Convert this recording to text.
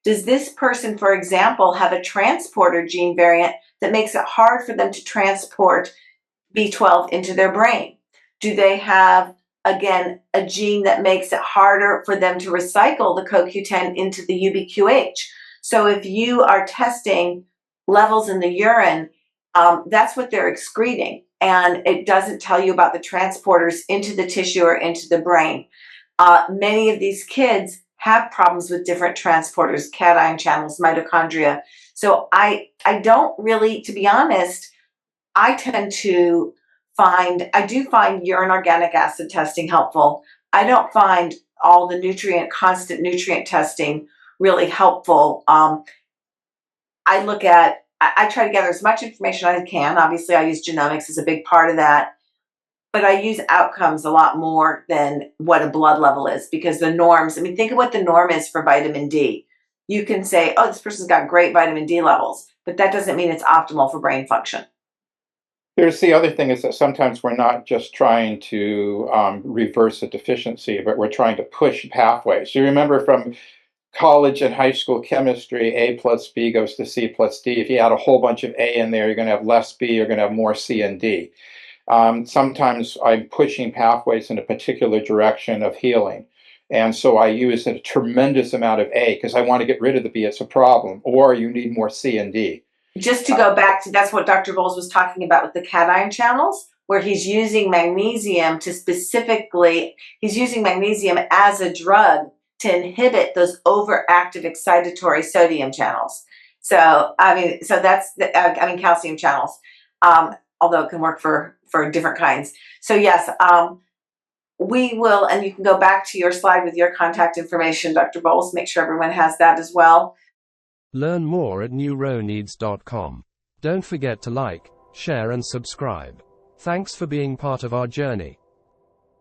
Does this person, for example, have a transporter gene variant that makes it hard for them to transport B12 into their brain? Do they have, again, a gene that makes it harder for them to recycle the CoQ10 into the UBQH? So if you are testing levels in the urine, that's what they're excreting, and it doesn't tell you about the transporters into the tissue or into the brain. Many of these kids have problems with different transporters, cation channels, mitochondria. So I don't really, to be honest, I do find urine organic acid testing helpful. I don't find all the constant nutrient testing really helpful. I try to gather as much information as I can. Obviously, I use genomics as a big part of that, but I use outcomes a lot more than what a blood level is, because the norms, think of what the norm is for vitamin D. You can say, oh, this person's got great vitamin D levels, but that doesn't mean it's optimal for brain function. Here's the other thing, is that sometimes we're not just trying to reverse a deficiency, but we're trying to push pathways. You remember from college and high school chemistry, A plus B goes to C plus D. If you add a whole bunch of A in there, you're going to have less B, you're going to have more C and D. Sometimes I'm pushing pathways in a particular direction of healing. And so I use a tremendous amount of A because I want to get rid of the B. It's a problem. Or you need more C and D. Just to go back to, that's what Dr. Boles was talking about with the cation channels, where he's using magnesium he's using magnesium as a drug to inhibit those overactive excitatory sodium channels. So that's calcium channels, although it can work for different kinds. So yes, we will, and you can go back to your slide with your contact information, Dr. Boles, make sure everyone has that as well. Learn more at neuroneeds.com. Don't forget to like, share and subscribe. Thanks for being part of our journey.